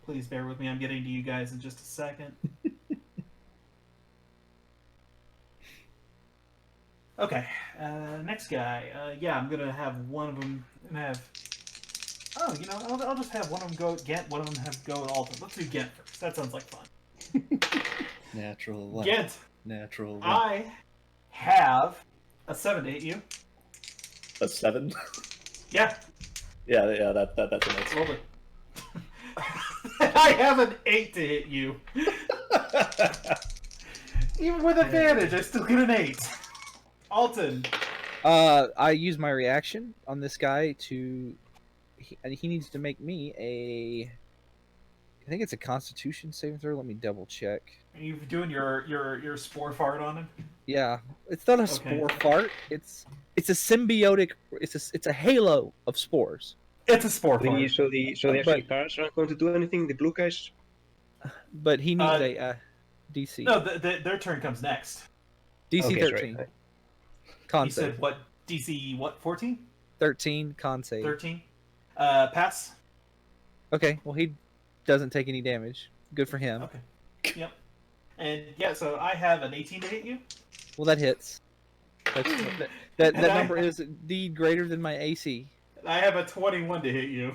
Please bear with me. I'm getting to you guys in just a second. Okay, next guy. Yeah, I'm gonna have one of them have. Oh, you know, I'll just have one of them go Gent, one of them have go Alton. Let's do Gent first. That sounds like fun. Natural one. Gent. Natural one. I have a 7 to hit you. A 7? Yeah. Yeah, that's a nice. Roll it. I have an 8 to hit you. Even with advantage, I still get an 8. Alton. I use my reaction on this guy to. He needs to make me a. I think it's a Constitution saving throw. Let me double check. Are you doing your spore fart on him? Yeah, it's not a spore fart. It's a symbiotic. It's a halo of spores. It's a spore fart. So the actual cards aren't going to do anything. The blue guys. But he needs a DC. No, their turn comes next. DC 13. Right. Con You save. said what? DC what? 14? 13 con save. 13. Pass. Okay, well he doesn't take any damage. Good for him. Okay. Yep. And yeah, so I have an 18 to hit you. Well, that hits. That number is indeed greater than my AC. I have a 21 to hit you.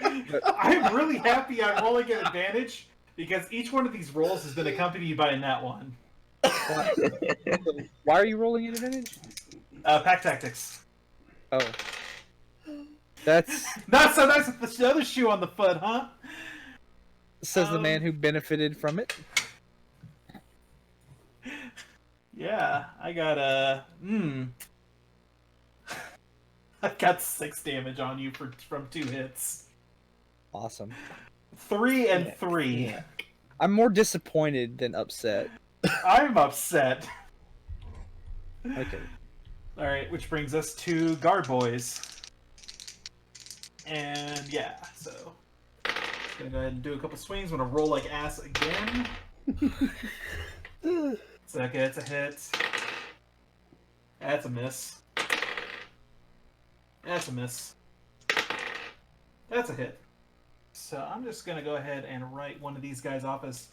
I'm really happy I'm rolling at advantage because each one of these rolls has been accompanied by a nat 1. Why are you rolling at advantage? Pack tactics. Oh. That's... Not so nice with the other shoe on the foot, huh? Says the man who benefited from it. Yeah, I got a... I got 6 damage on you from 2 hits. Awesome. 3 and 3. Yeah. I'm more disappointed than upset. I'm upset. Okay. Alright, which brings us to Guard Boys. And yeah, so... Gonna go ahead and do a couple swings. I'm gonna roll like ass again. So okay, that's a hit. That's a miss. That's a miss. That's a hit. So I'm just gonna go ahead and write one of these guys off as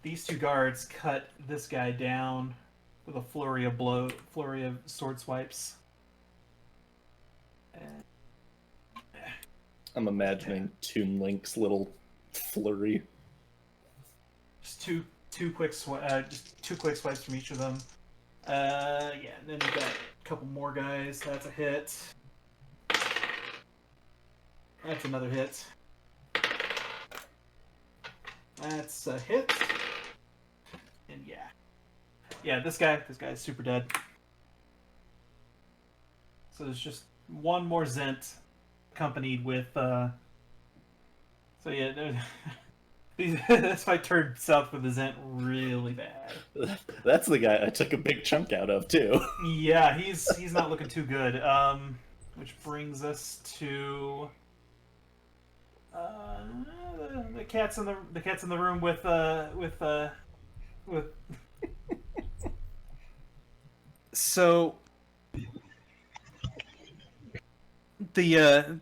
these 2 guards cut this guy down with a flurry of sword swipes. And I'm imagining Toon Link's little flurry. just two quick swipes from each of them. Yeah, and then we got a couple more guys. That's a hit. That's another hit. That's a hit. And yeah. Yeah, this guy is super dead. So there's just one more Zent accompanied with so yeah, this fight turned south for the Zent really bad. That's the guy I took a big chunk out of too. Yeah, he's not looking too good. Which brings us to the cats in the room with so the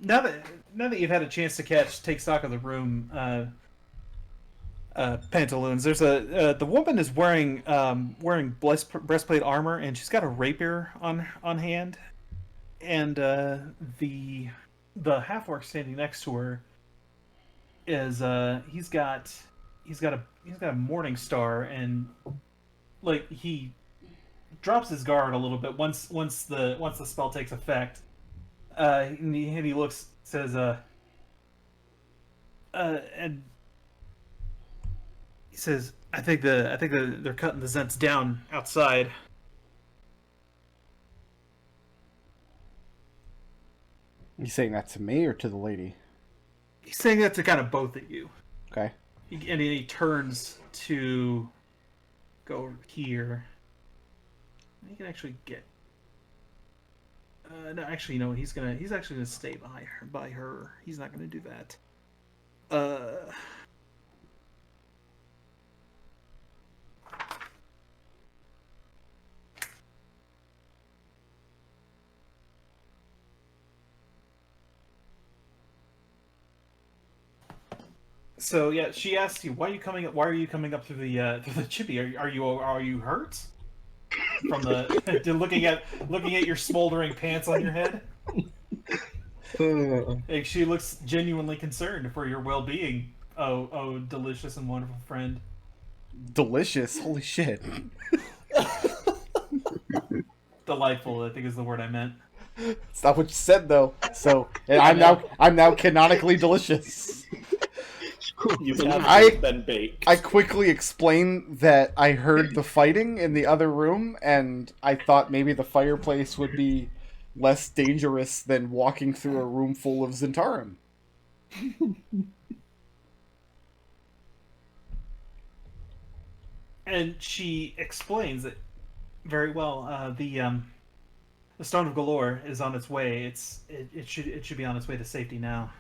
now that you've had a chance to take stock of the room, Pantaloons. There's the woman is wearing breastplate armor, and she's got a rapier on hand, and the half-orc standing next to her is he's got a morning star, and like he drops his guard a little bit once the spell takes effect. And he looks, says, and he says, I think they're cutting the Zents down outside. You saying that to me or to the lady? He's saying that to kind of both of you. Okay. And he turns to go over here. He can actually get. No, actually, no. He's actually gonna stay by her. He's not gonna do that. So yeah, she asks you, "Why are you coming up? Why are you coming up through the chippy? Are you hurt?" From the looking at your smoldering pants on your head. Like, she looks genuinely concerned for your well-being. Oh, delicious and wonderful friend. Delicious. Holy shit. Delightful, I think is the word I meant. It's not what you said though. So and I'm now canonically delicious. You've been baked. I quickly explained that I heard the fighting in the other room, and I thought maybe the fireplace would be less dangerous than walking through a room full of Zentarum. And she explains it very well. The Stone of Galore is on its way. It should be on its way to safety now.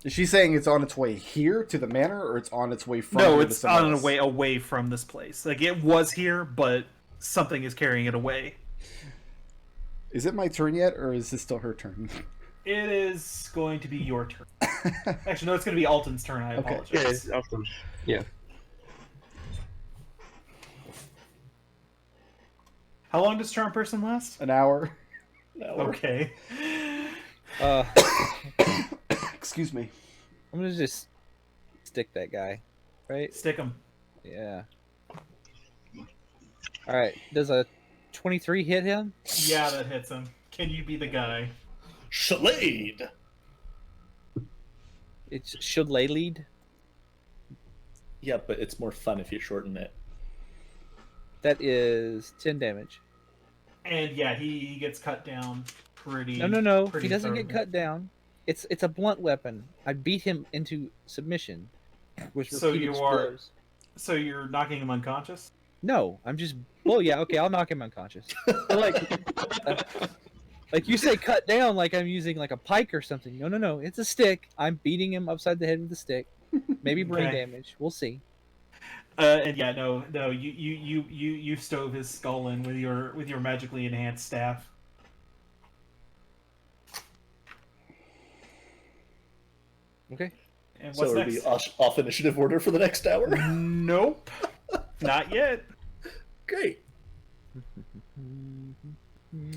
Is she saying it's on its way here to the manor, or it's on its way from? No, here it's to on its way away from this place. Like, it was here, but something is carrying it away. Is it my turn yet, or is this still her turn? It is going to be your turn. Actually, no, it's going to be Alton's turn. I apologize. Yeah, it's Alton. Yeah. How long does Charm Person last? An hour. Okay. Excuse me. I'm gonna just stick that guy, right? Stick him. Yeah. All right. Does a 23 hit him? Yeah, that hits him. Can you be the guy? Shalade! It's should lay lead. Yeah, but it's more fun if you shorten it. That is 10 damage. And yeah, he gets cut down pretty. No. pretty He doesn't get thoroughly. cut down. It's a blunt weapon. I beat him into submission. With So repeated you are- blows. So you're knocking him unconscious? No, I'm just. Well, yeah, okay, I'll knock him unconscious. But like you say, cut down like I'm using like a pike or something. No, it's a stick. I'm beating him upside the head with a stick. Maybe brain Okay. damage. We'll see. And yeah, no, you stove his skull in with your magically enhanced staff. Okay. And So what's are next? we off initiative order for the next hour? Nope, not yet. Great.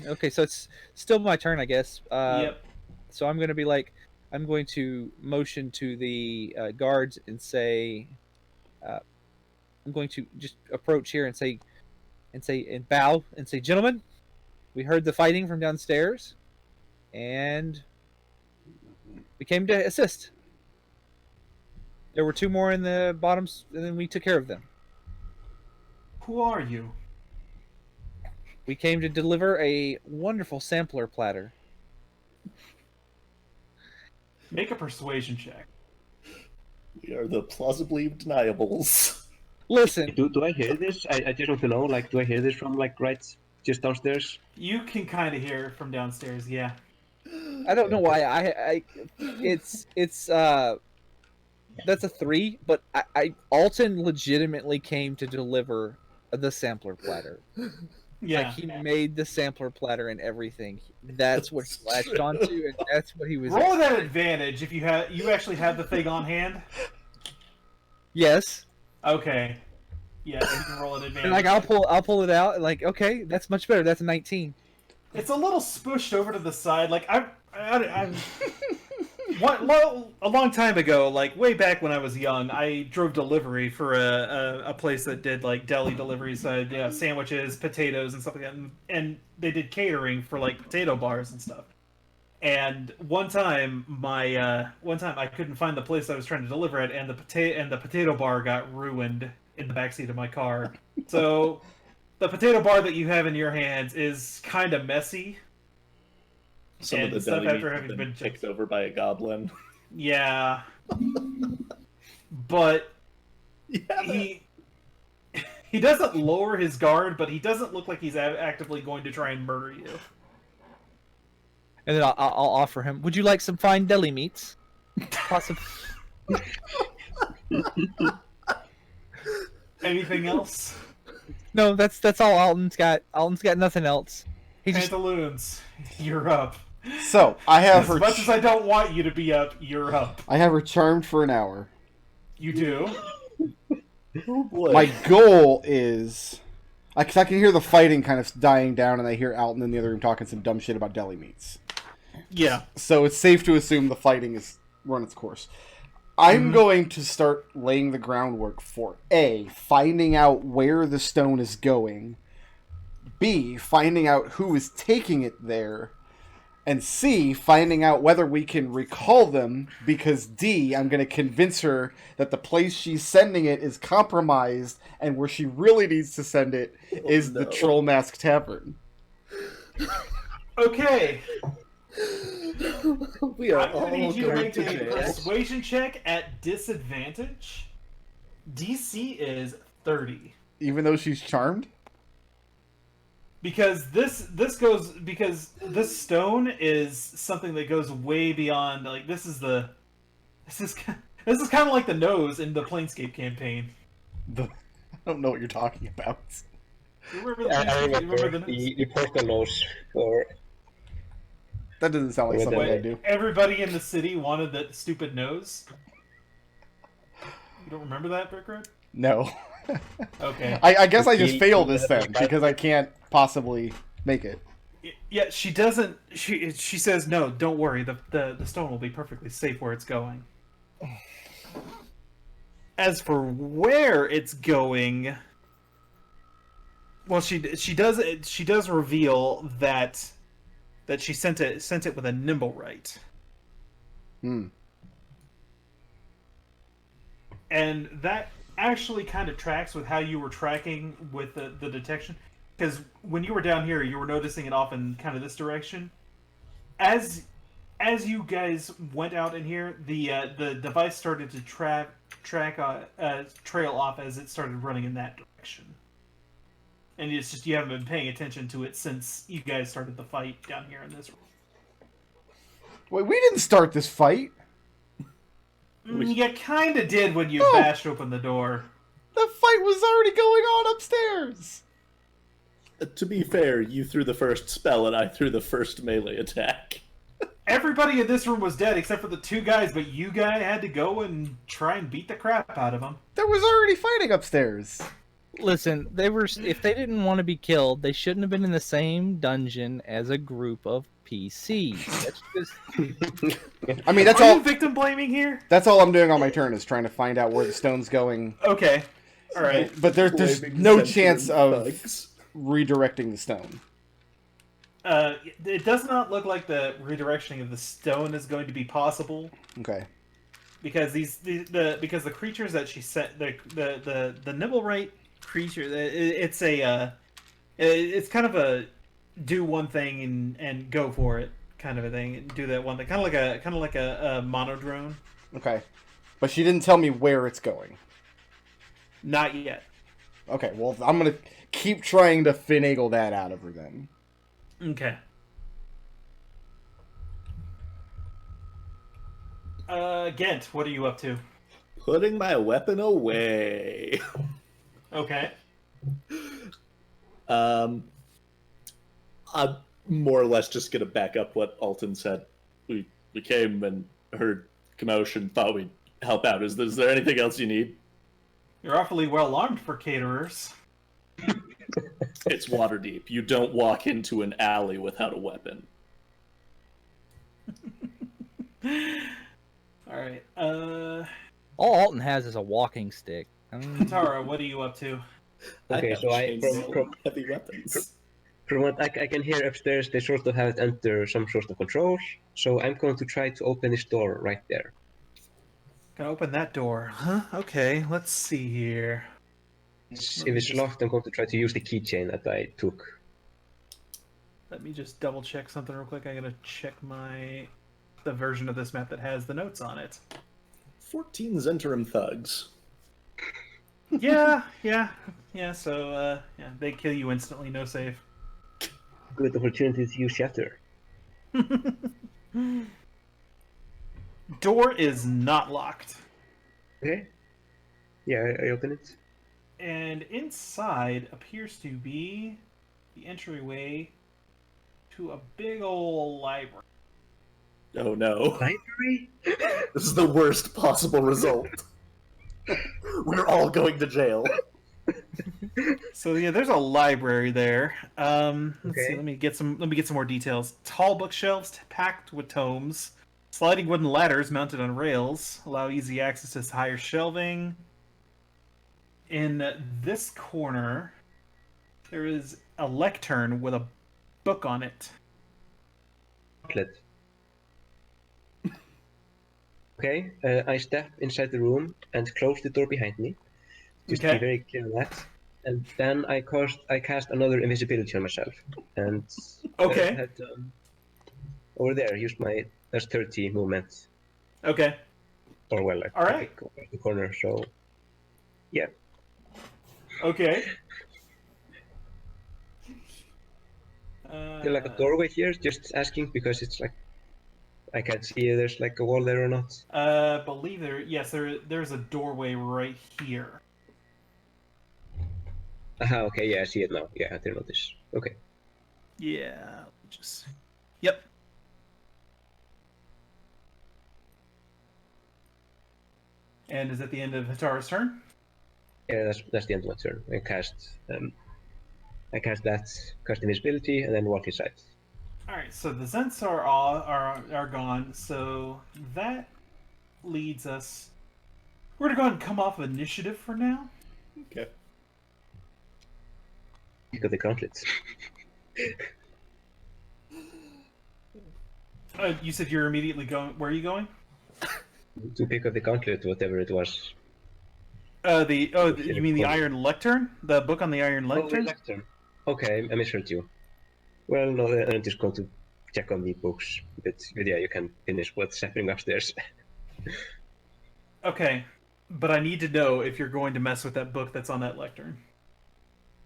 Okay, so it's still my turn, I guess. Yep. So I'm gonna be like, I'm going to motion to the guards and say, I'm going to just approach here and say, and bow and say, gentlemen, we heard the fighting from downstairs, and we came to assist. There were 2 more in the bottoms, and then we took care of them. Who are you? We came to deliver a wonderful sampler platter. Make a persuasion check. We are the plausibly deniables. Listen, Do I hear this? I just want to know, like, do I hear this from, like, right just downstairs? You can kind of hear it from downstairs. Yeah. I don't know why it's that's a 3, but Alton legitimately came to deliver the sampler platter. Yeah. Like, he made the sampler platter and everything. That's what he latched onto, and that's what he was. Roll that advantage if you actually have the thing on hand. Yes. Okay. Yeah, you can roll an advantage. And like I'll pull it out. And like, okay, that's much better. That's a 19. It's a little spushed over to the side. Like I'm a long time ago, like way back when I was young, I drove delivery for a place that did like deli deliveries, sandwiches, potatoes, and stuff like that. And they did catering for like potato bars and stuff. And one time I couldn't find the place I was trying to deliver at, and the potato bar got ruined in the backseat of my car. So the potato bar that you have in your hands is kind of messy. Some And of the stuff deli after meat having have been been picked over by a goblin. Yeah. But Yeah, he doesn't lower his guard, but he doesn't look like he's actively going to try and murder you. And then I'll offer him. Would you like some fine deli meats? Possibly. Anything else? No, that's all Alton's got. Alton's got nothing else. He just Pantaloons, you're up. So I have As her. much as I don't want you to be up, you're up. I have her charmed for an hour. You do. Oh boy. My goal is, because I can hear the fighting kind of dying down, and I hear Alton in the other room talking some dumb shit about deli meats. Yeah. So it's safe to assume the fighting is run its course. I'm going to start laying the groundwork for A, finding out where the stone is going, B, finding out who is taking it there, and C, finding out whether we can recall them, because D, I'm going to convince her that the place she's sending it is compromised, and where she really needs to send it is the Troll Mask Tavern. Okay. We are I'm all gonna need you to going make to a jail. persuasion check at disadvantage. DC is 30. Even though she's charmed? Because this stone is something that goes way beyond, like, this is kind of like the nose in the Planescape campaign. I don't know what you're talking about. You remember the I Planescape? You remember remember the nose? the portal nose for That doesn't sound like With something the- I do. Everybody in the city wanted that stupid nose. You don't remember that, Brickroad? No. Okay. I guess I just He- failed this then, because I can't possibly make it. Yeah, she doesn't. She says no. Don't worry. The stone will be perfectly safe where it's going. As for where it's going, well, she does reveal that she sent it with a nimble right. Hmm. And that actually kind of tracks with how you were tracking with the detection. Because when you were down here, you were noticing it off in kind of this direction. As you guys went out in here, the device started to trail off as it started running in that direction. And it's just you haven't been paying attention to it since you guys started the fight down here in this room. Wait, we didn't start this fight. You kind of did when you Oh. bashed open the door. The fight was already going on upstairs. To be fair, you threw the first spell and I threw the first melee attack. Everybody in this room was dead except for the two guys, but you guys had to go and try and beat the crap out of them. There was already fighting upstairs. Listen, they were. If they didn't want to be killed, they shouldn't have been in the same dungeon as a group of PCs. That's just. I mean, that's Are all. you victim blaming here? That's all I'm doing on my turn is trying to find out where the stone's going. Okay. All right. But there's Blaming no Center chance of thugs. redirecting the stone. It does not look like the redirectioning of the stone is going to be possible Okay. because because the creatures that she set the Nibblewright creature it's it's kind of a do one thing and go for it kind of a thing. Do that one thing, kind of like a monodrone. Okay. But she didn't tell me where it's going. Not yet. Okay, well, I'm going to keep trying to finagle that out of her then. Okay. Gent, what are you up to? Putting my weapon away. Okay. I'm more or less just gonna back up what Alton said. We came and heard commotion, thought we'd help out. Is there anything else you need? You're awfully well armed for caterers. It's Waterdeep. You don't walk into an alley without a weapon. All right. All Alton has is a walking stick. Hetara, what are you up to? Okay, have so I chainsaw heavy weapons. from what I can hear upstairs, they sort of have it under some sort of controls. So I'm going to try to open this door right there. Gonna open that door, huh? Okay, let's see here. If it's locked, I'm going to try to use the keychain that I took. Let me just double check something real quick. I'm gonna check the version of this map that has the notes on it. 14 Zentrum thugs. Yeah. So yeah, they kill you instantly, no save. Good opportunity to use Shatter. Door is not locked, Okay. Yeah, I open it. and inside appears to be the entryway to a big old library. Oh no. Library? This is the worst possible result. We're all going to jail. So yeah, there's a library there. Let's see. Okay. Let me get some more details. Tall bookshelves packed with tomes. Sliding wooden ladders mounted on rails allow easy access to higher shelving. In this corner, there is a lectern with a book on it. Chocolate. Okay, I step inside the room and close the door behind me. Just to Okay. be very clear on that. And then I cast another invisibility on myself. And Okay. had, over there, use my that's 30 movement. Okay. Or well, like, All right. go back the corner. So yeah. Okay. There's like a doorway here, just asking because it's like I can't see if there's like a wall there or not. Believe there's a doorway right here. Okay, yeah, I see it now. Yeah, I didn't notice. Okay. Yeah. Just. Yep. And is at the end of Hetara's turn? Yeah, that's the end of my turn. I cast invisibility, and then walk inside. All right. So the Zents are gone. So that leads us. We're gonna go ahead and come off of initiative for now. Okay. Pick up the gauntlets. You said you're immediately going. Where are you going? To pick up the gauntlet, whatever it was. You mean the Iron Lectern? The book on the Iron Oh, the Lectern? lectern. Okay, I misheard you. Well, no, I'm just going to check on the books. But yeah, you can finish what's happening upstairs. Okay, but I need to know if you're going to mess with that book that's on that lectern.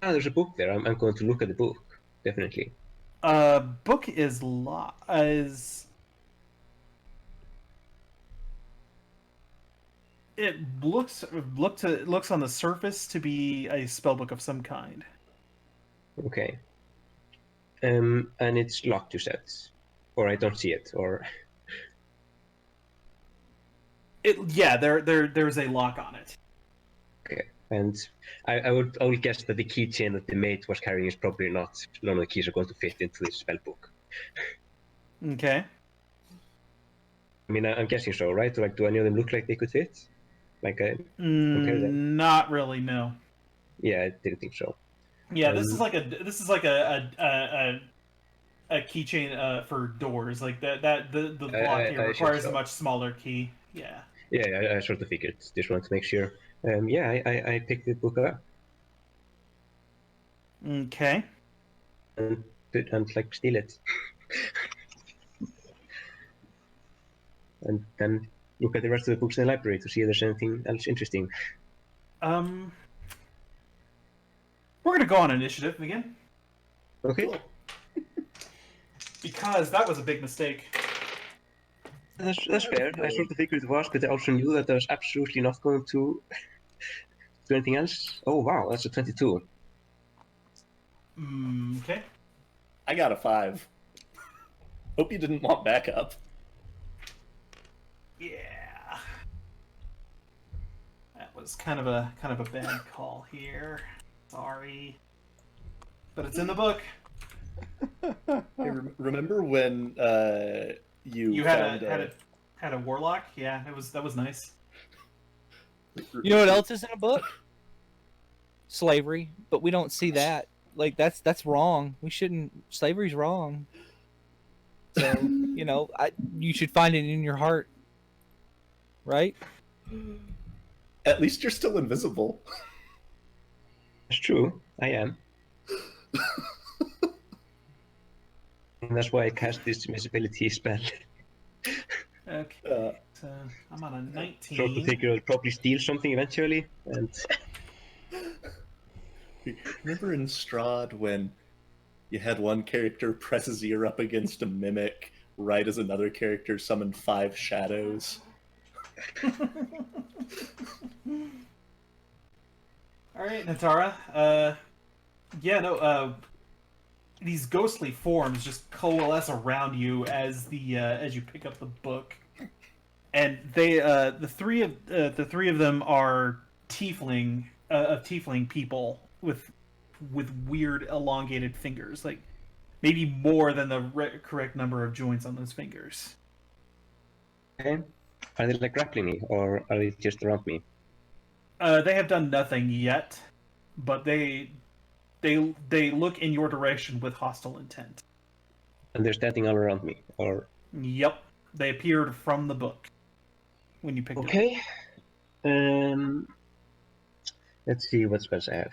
There's a book there. I'm going to look at the book, definitely. Book is it looks on the surface to be a spellbook of some kind. Okay. And it's locked, you said, or I don't see it, or there's a lock on it. okay. And I would guess that the keychain that the mate was carrying is probably not. None of the keys are going to fit into this spellbook. Okay. I mean, I'm guessing so, right? Like, do any of them look like they could fit? Like, compare them? Not really. No. Yeah, I didn't think so. Yeah, this is like a keychain for doors. Like the block here requires a much smaller key. Yeah. Yeah, I sort of figured. Just wanted to make sure. Yeah, I picked the book up Okay. and like steal it, and then look at the rest of the books in the library to see if there's anything else interesting. We're gonna go on initiative again Okay, because that was a big mistake. that's fair. I sort of figured it was, but I also knew that I was absolutely not going to do anything else. Oh wow, that's a 22. Okay. I got a 5. Hope you didn't want backup. Yeah. That was kind of a bad call here. Sorry. But it's in the book. Hey, remember when you had found a warlock? Yeah, that was nice. You know what else is in a book? Slavery, but we don't see that. Like that's wrong. We shouldn't. Slavery's wrong. So you should find it in your heart, right? At least you're still invisible. That's true. I am. And that's why I cast this invisibility spell. Okay. So I'm on a 19. Sort of figure I'll probably steal something eventually, and Remember in Strahd when you had one character press his ear up against a mimic right as another character summoned 5 shadows? All right, Hetara. these ghostly forms just coalesce around you as you pick up the book, and they the three of them are tiefling people with weird elongated fingers, like maybe more than the correct number of joints on those fingers. Okay. Are they like grappling me, or are they just around me? They have done nothing yet, but they look in your direction with hostile intent. And they're standing all around me, or... Yep, they appeared from the book when you picked it up. Okay. Let's see what spells I have.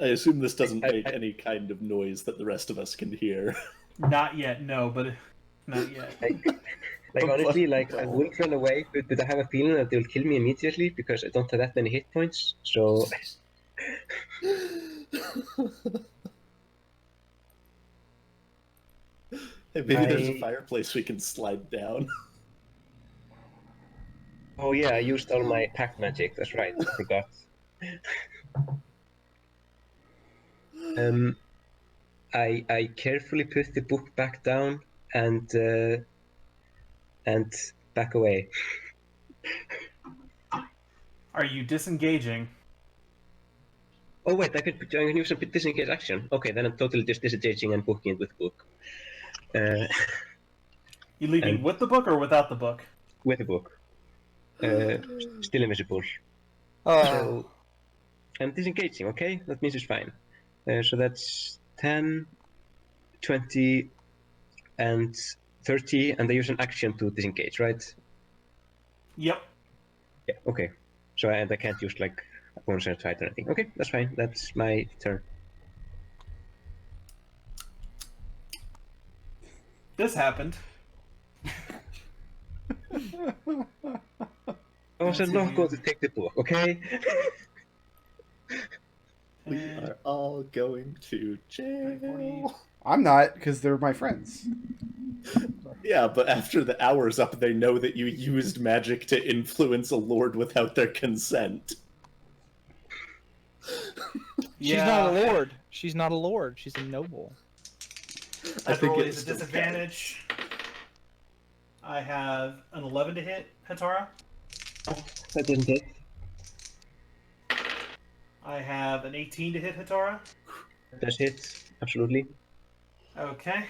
I assume this doesn't make any kind of noise that the rest of us can hear. Not yet, no, but not yet. Like honestly, like I would run away, but I have a feeling that they'll kill me immediately because I don't have that many hit points. So Maybe there's a fireplace we can slide down. oh yeah, I used all my pack magic. That's right, I forgot. I carefully put the book back down and back away. Are you disengaging? Oh wait, I can use a disengage action. Okay, then I'm totally just disengaging and booking it with book. You leaving with the book or without the book? With the book. Still invisible. Oh, So I'm disengaging, okay? That means it's fine. So that's 10, 20, and 30, and I use an action to disengage, right? Yep. Yeah, okay. So and I can't use like a bonus or fight or anything. Okay, that's fine. That's my turn. This happened. I was not going to take the book, okay? We are all going to jail. I'm not, because they're my friends. Yeah, but after the hour's up, they know that you used magic to influence a lord without their consent. she's not a lord. She's not a lord. She's a noble. I think It's it's a disadvantage. I have an 11 to hit, Hetara. That didn't hit. I have an 18 to hit, Hetara. Does hit, absolutely. Okay.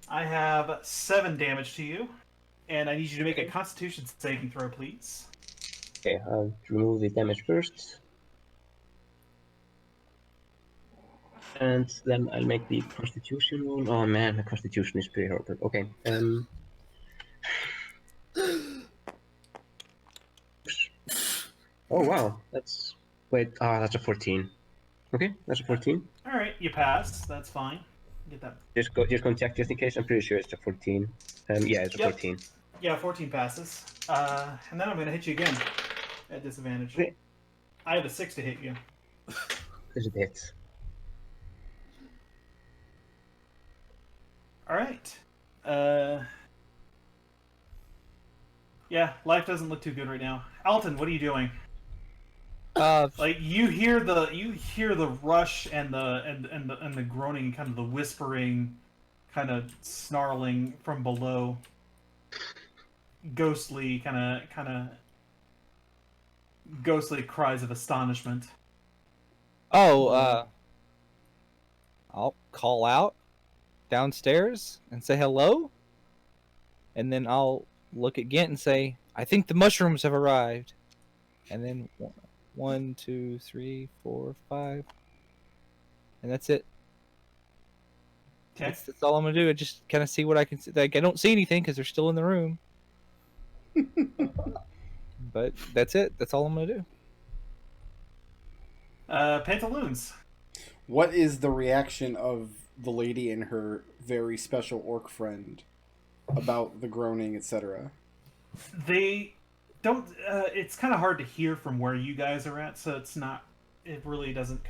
I have 7 damage to you, and I need you to make a Constitution saving throw, please. Okay, I'll remove the damage first. And then I'll make the Constitution roll. Oh man, the Constitution is pretty horrible. Okay, Oh wow, that's... Wait, that's a 14. Okay, that's a 14. All right, you pass. That's fine. Get that. Just go check just in case. I'm pretty sure it's a 14. Yeah, it's a Yep. 14. Yeah, 14 passes. And then I'm going to hit you again at disadvantage. Okay. I have a 6 to hit you. There's a hit. All right. Yeah, life doesn't look too good right now. Alton, what are you doing? Like you hear the rush and the groaning, kind of the whispering, kind of snarling from below. Ghostly ghostly cries of astonishment. I'll call out downstairs and say hello, and then I'll look at Gent and say, "I think the mushrooms have arrived," and then 1, 2, 3, 4, 5, and that's it. Okay. That's all I'm gonna do. I just kind of see what I can see. Like I don't see anything because they're still in the room. But that's it. That's all I'm gonna do. Pantaloons. What is the reaction of the lady and her very special orc friend about the groaning, etc.? They don't. It's kind of hard to hear from where you guys are at, so it's not. It really doesn't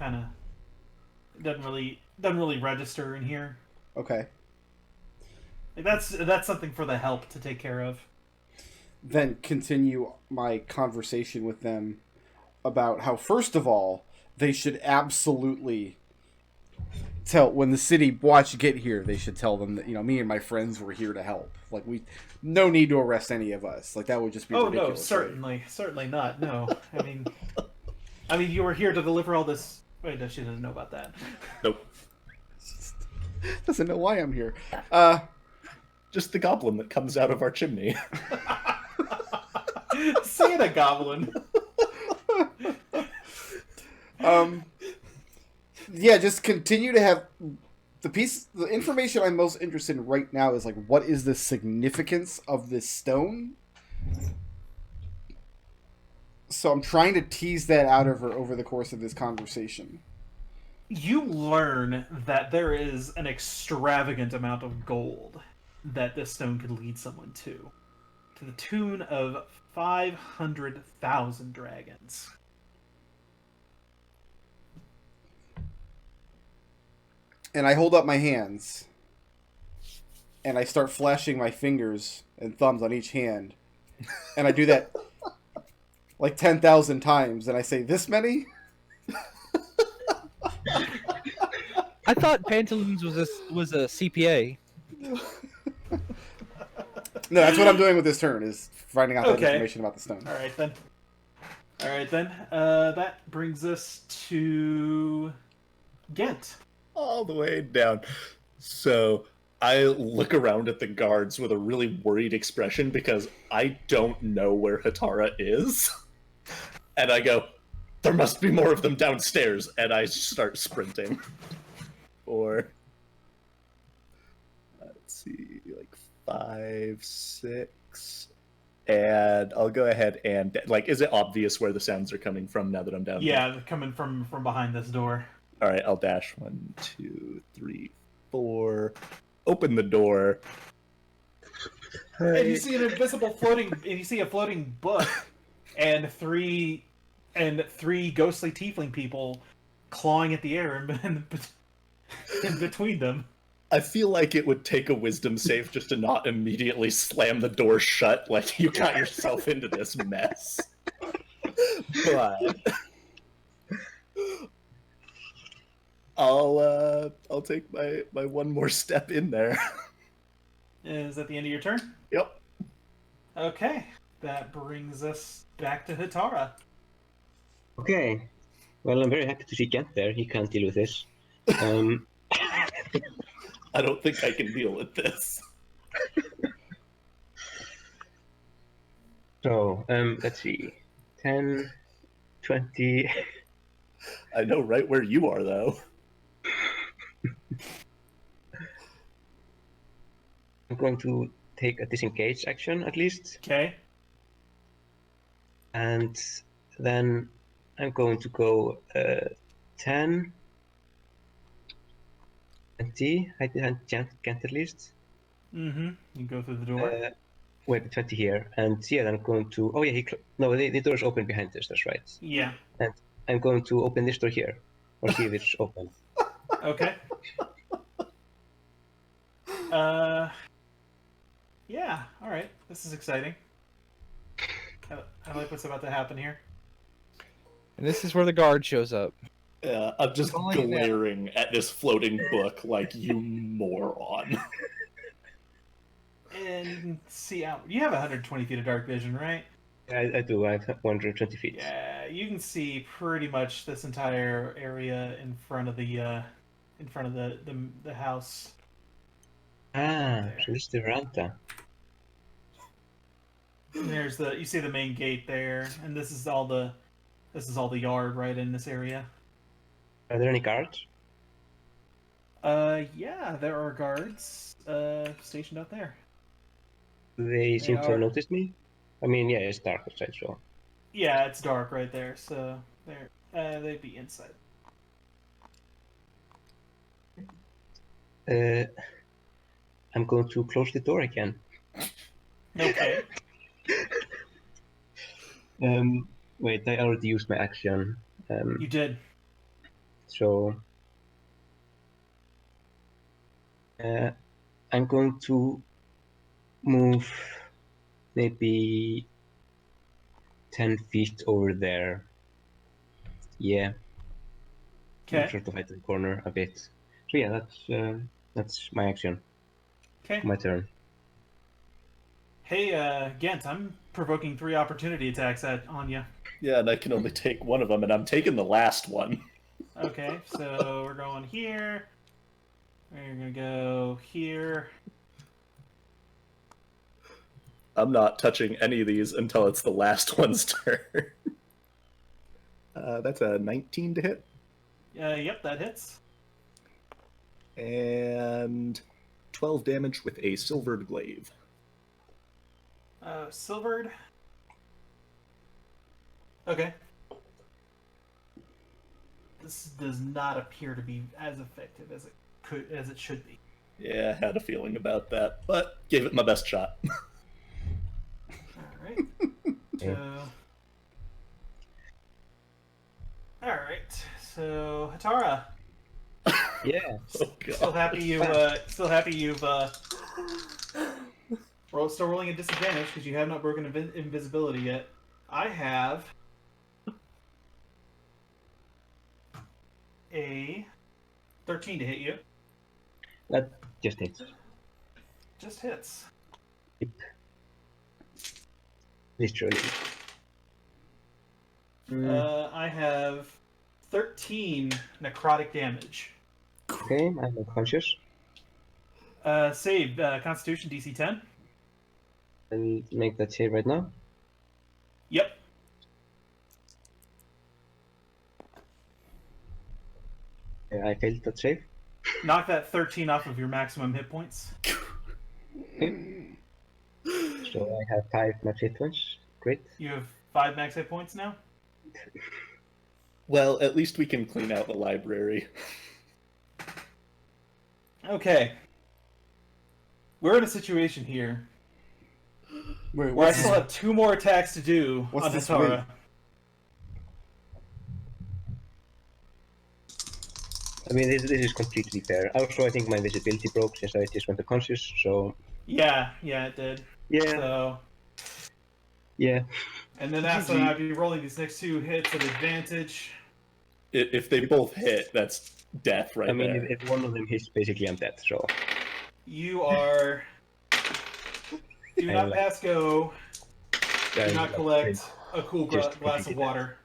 doesn't really register in here. Okay. Like that's something for the help to take care of. Then continue my conversation with them about how, first of all, they should absolutely tell when the city watch get here. They should tell them that me and my friends were here to help. Like no need to arrest any of us. Like that would just be ridiculous. No, certainly not. No, I mean, you were here to deliver all this. Wait, no, she doesn't know about that. Nope. Doesn't know why I'm here. Just the goblin that comes out of our chimney. Santa goblin. Yeah, just continue to have the information I'm most interested in right now is like, what is the significance of this stone? So I'm trying to tease that out of her over the course of this conversation. You learn that there is an extravagant amount of gold that this stone could lead someone to the tune of 500,000 dragons. And I hold up my hands, and I start flashing my fingers and thumbs on each hand, and I do that like 10,000 times, and I say, "This many?" I thought Pantaloons was a CPA. No, that's what I'm doing with this turn, is finding out that Okay. information about the stone. All right then. That brings us to Gent. All the way down. So I look around at the guards with a really worried expression because I don't know where Hetara is. And I go, there must be more of them downstairs. And I start sprinting. Or, let's see, like 5, 6. And I'll go ahead and, like, is it obvious where the sounds are coming from now that I'm down here? Yeah, they're coming from behind this door. All right, I'll dash 1, 2, 3, 4. Open the door. And you see an invisible floating, and you see a floating book, and three ghostly tiefling people clawing at the air in between them. I feel like it would take a wisdom save just to not immediately slam the door shut, like you got yourself into this mess. But I'll take my one more step in there. Is that the end of your turn? Yep. Okay, that brings us back to Hetara. Okay. Well, I'm very happy to see Gent there. He can't deal with this. I don't think I can deal with this. So, let's see. 10, 20... I know right where you are, though. I'm going to take a disengage action, at least. Okay. And then I'm going to go 10, 20. I did Gent at least. Mm-hmm. You go through the door. Wait, 20 here. And yeah, I'm going to... Oh, yeah, no, the door is open behind us, that's right. Yeah. And I'm going to open this door here. Or see if it's open. Okay. Yeah, alright. This is exciting. I like what's about to happen here. And this is where the guard shows up. Yeah, I'm just Oh, yeah. glaring at this floating book like, you moron. And you can see out. You have 120 feet of dark vision, right? Yeah, I do. I have 120 feet. Yeah, you can see pretty much this entire area in front of the house. Ah, so this is the veranda. And you see the main gate there, and this is all the yard right in this area. Are there any guards? Yeah, there are guards stationed out there. They seem to are. have noticed me. I mean, yeah, it's dark outside, so. Yeah, it's dark right there, so they'd be inside. I'm going to close the door again. Okay. Wait, I already used my action. You did. So. I'm going to move maybe 10 feet over there. Yeah. Okay. Sort of at the corner a bit. So yeah, that's my action. Okay. My turn. Hey, Gent, I'm provoking 3 opportunity attacks on you. Yeah, and I can only take one of them, and I'm taking the last one. Okay, so we're going here. We're gonna go here. I'm not touching any of these until it's the last one's turn. That's a 19 to hit. Yep, that hits. And 12 damage with a silvered glaive. Silvered. Okay. This does not appear to be as effective as it should be. Yeah, I had a feeling about that, but gave it my best shot. Alright. Alright, so Hetara. Yeah. Oh, God. Still happy you've still rolling a disadvantage because you have not broken invisibility yet. I have a 13 to hit you. That just hits. Just hits. Literally. I have 13 necrotic damage. Okay, I'm unconscious. Save Constitution DC 10. I'll make that save right now. Yep. I failed that save. Knock that 13 off of your maximum hit points. Okay. So I have 5 max hit points. Great. You have 5 max hit points now. Well, at least we can clean out the library. Okay. We're in a situation here Wait, where I still have 2 more attacks to do What's on this Hetara. win? I mean, this is completely fair. Also, I think my visibility broke since I just went unconscious, so... Yeah, it did. Yeah. So, Yeah. and then after that, I'd be rolling these next 2 hits at advantage. If they both hit, that's death right I mean, there. if one of them hits, basically I'm dead, so... You are... Do not pass go. Do not collect a cool Just glass of completely water.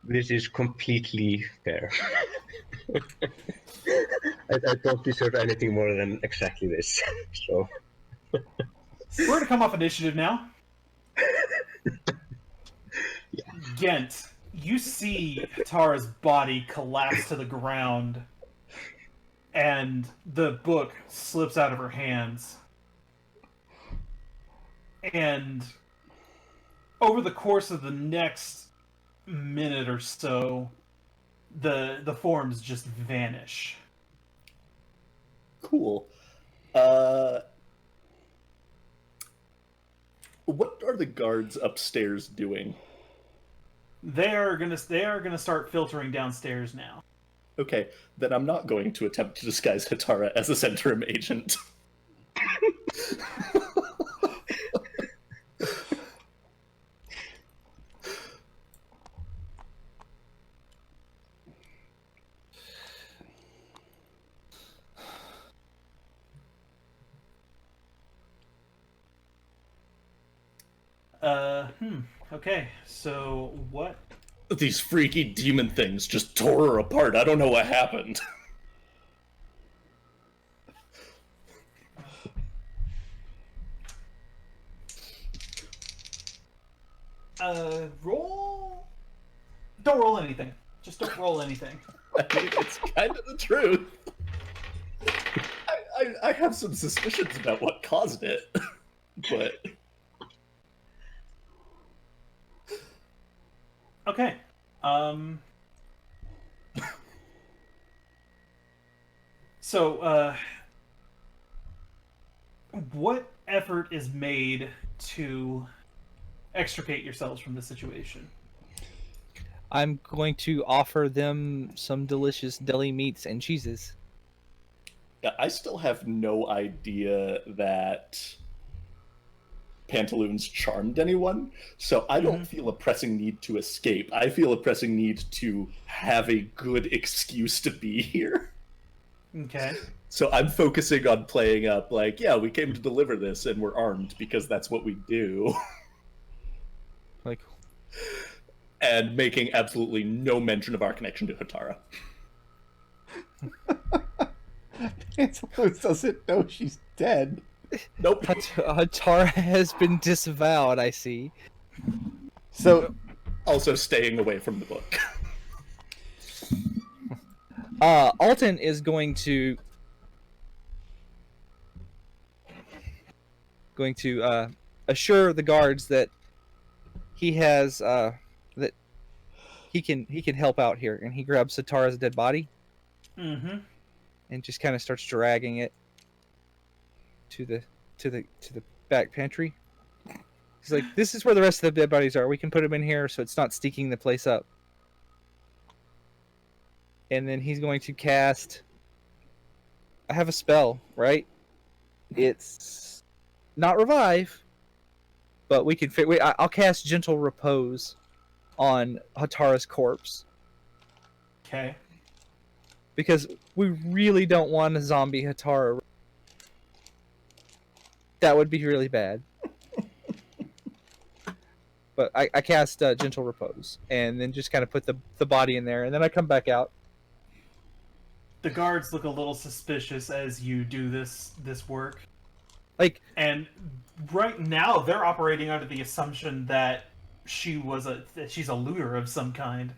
This is completely fair. I don't deserve anything more than exactly this, so... We're going to come off initiative now. Gent, you see Tara's body collapse to the ground, and the book slips out of her hands. And over the course of the next minute or so, the forms just vanish. Cool. What are the guards upstairs doing? They are gonna start filtering downstairs now. Okay, then I'm not going to attempt to disguise Hetara as a Centrum agent. Okay, so what? These freaky demon things just tore her apart. I don't know what happened. Roll. Don't roll anything. Just don't roll anything. I mean, it's kind of the truth. I have some suspicions about what caused it, but... Okay. So, what effort is made to extricate yourselves from the situation? I'm going to offer them some delicious deli meats and cheeses. Yeah, I still have no idea that Pantaloons charmed anyone, so I don't feel a pressing need to escape. I feel a pressing need to have a good excuse to be here. Okay. So I'm focusing on playing up like, yeah, we came to deliver this and we're armed because that's what we do. Like, And making absolutely no mention of our connection to Hetara. Pantaloons doesn't know she's dead. Nope. Hetara has been disavowed, I see. So, Also staying away from the book. Alton is going to assure the guards that he has that he can help out here, and he grabs Hetara's dead body and just kind of starts dragging it to the back pantry. He's like, "This is where the rest of the dead bodies are. We can put them in here so it's not stinking the place up." And then he's going to cast. I have a spell, right? It's not revive, but we can. I'll cast Gentle Repose on Hetara's corpse Okay. because we really don't want a zombie Hetara. That would be really bad. But I cast Gentle Repose and then just kind of put the body in there, and then I come back out. The guards look a little suspicious as you do this work. Like, And right now, they're operating under the assumption that she's a looter of some kind.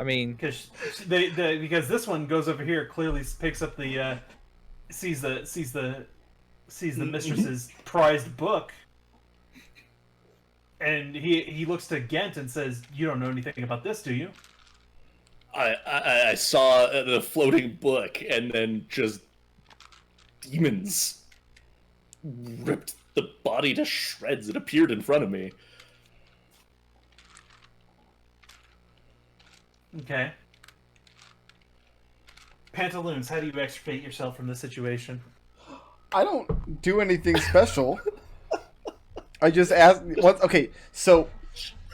I mean, Because because this one goes over here, clearly picks up the sees the mistress's prized book, and he looks to Gent and says, "You don't know anything about this, do you?" I saw the floating book, and then just demons ripped the body to shreds. It appeared in front of me. Okay. Pantaloons, how do you extricate yourself from this situation? I don't do anything special. I just ask. What? Okay, so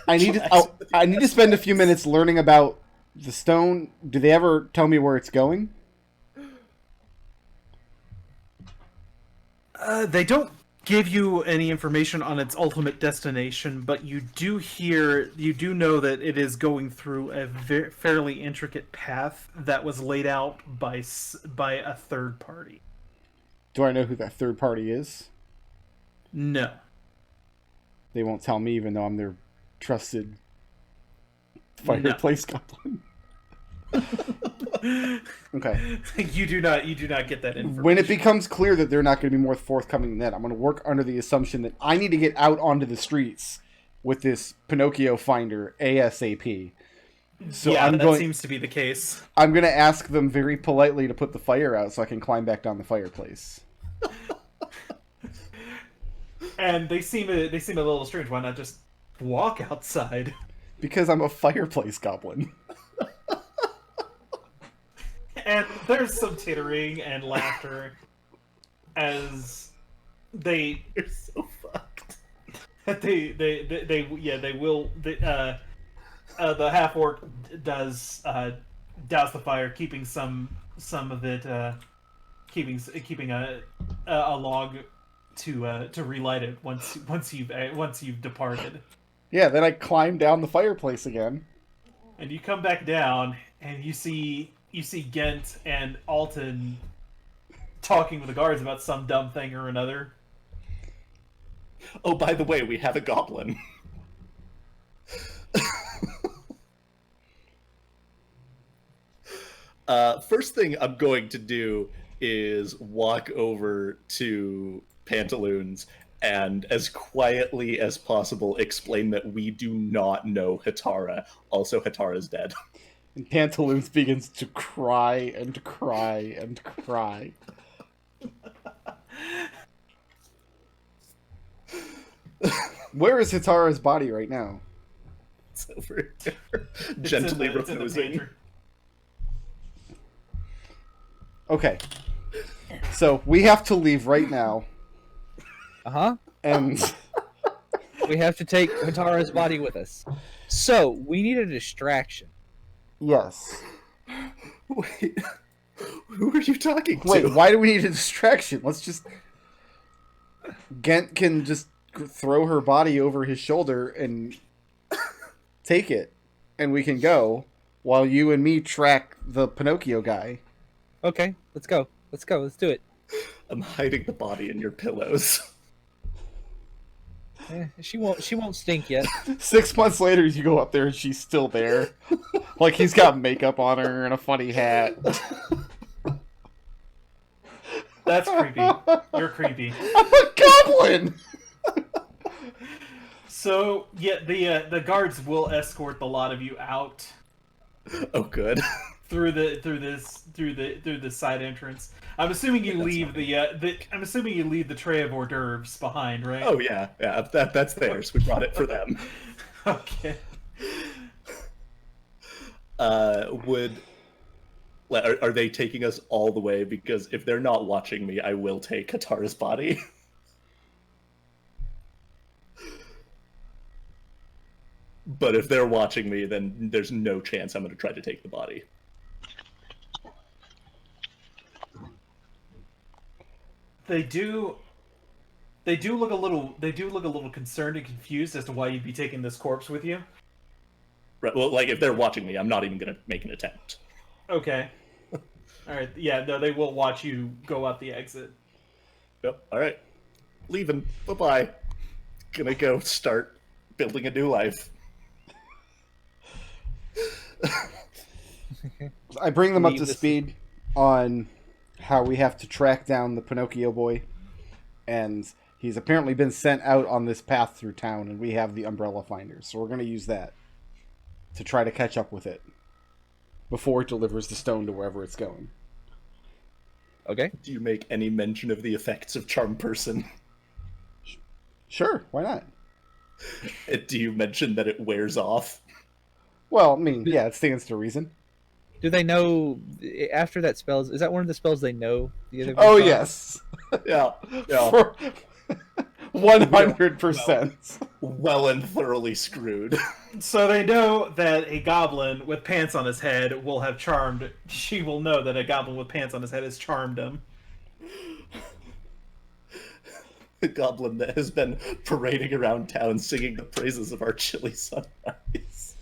I need to spend a few minutes learning about the stone. Do they ever tell me where it's going? They don't give you any information on its ultimate destination, but you do know that it is going through a fairly intricate path that was laid out by a third party. Do I know who that third party is? No. They won't tell me, even though I'm their trusted fireplace goblin. Okay. You do not get that information. When it becomes clear that they're not going to be more forthcoming than that, I'm going to work under the assumption that I need to get out onto the streets with this Pinocchio finder ASAP. So yeah, that seems to be the case. I'm going to ask them very politely to put the fire out so I can climb back down the fireplace. And they seem a little strange. Why not just walk outside? Because I'm a fireplace goblin. And there's some tittering and laughter as they. You're so fucked. The half-orc does douse the fire, keeping some of it, keeping a log to relight it once you've departed. Yeah, then I climb down the fireplace again. And you come back down, and you see Gent and Alton talking with the guards about some dumb thing or another. Oh, by the way, we have a goblin. First thing I'm going to do is walk over to Pantaloons and, as quietly as possible, explain that we do not know Hetara. Also, Hetara's dead. And Pantaloons begins to cry and cry and cry. Where is Hetara's body right now? It's over here. It's Gently in the reposing. pantry. Okay. So we have to leave right now, Uh-huh. and We have to take Hetara's body with us. So, we need a distraction. yes. Wait, who are you talking to? Wait, why do we need a distraction? Let's just. Gent can just throw her body over his shoulder and take it, and we can go while you and me track the Pinocchio guy. Okay, let's go. Let's go. Let's do it. I'm hiding the body in your pillows. She won't stink yet. 6 months later, you go up there and she's still there. Like he's got makeup on her and a funny hat. That's creepy. You're creepy. I'm a goblin! So yeah, the guards will escort the lot of you out Oh, good. through the side entrance. I'm assuming you leave I'm assuming you leave the tray of hors d'oeuvres behind, right? Oh yeah, that's theirs. We brought it for them. Okay. Are they taking us all the way? Because if they're not watching me, I will take Hetara's body. But if they're watching me, then there's no chance I'm going to try to take the body. They do look a little concerned and confused as to why you'd be taking this corpse with you. Right. Well, like if they're watching me, I'm not even going to make an attempt. Okay. All right. Yeah. No, they will watch you go out the exit. Yep. All right. Leaving. Bye-bye. Gonna go start building a new life. I bring them up Leave to this- speed on how we have to track down the Pinocchio boy. And he's apparently been sent out on this path through town, and we have the umbrella finders. So we're going to use that to try to catch up with it before it delivers the stone to wherever it's going. Okay. Do you make any mention of the effects of Charm Person? Sure, why not? Do you mention that it wears off? Well, I mean, yeah, it stands to reason. Do they know after that spell? Is that one of the spells they know? The other Oh, spell? yes. Yeah. Yeah. For 100%. Well and thoroughly screwed. So they know that a goblin with pants on his head will have charmed. She will know that a goblin with pants on his head has charmed him. The goblin that has been parading around town singing the praises of our chilly sunrise.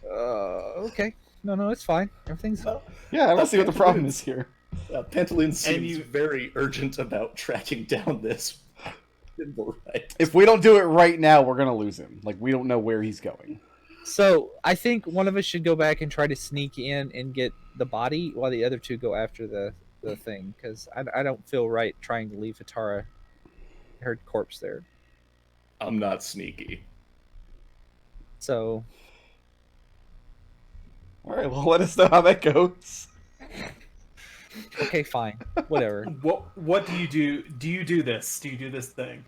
Okay. No, it's fine. Everything's. Yeah, I don't see what the problem is here. Pantaloons seems you- very urgent about tracking down this symbol, right? If we don't do it right now, we're going to lose him. Like, we don't know where he's going. So I think one of us should go back and try to sneak in and get the body, while the other two go after the thing, because I don't feel right trying to leave Hetara, her corpse there. I'm not sneaky. So All right, well, let us know how that goes. okay, fine, whatever. What do you do? Do you do this? Do you do this thing?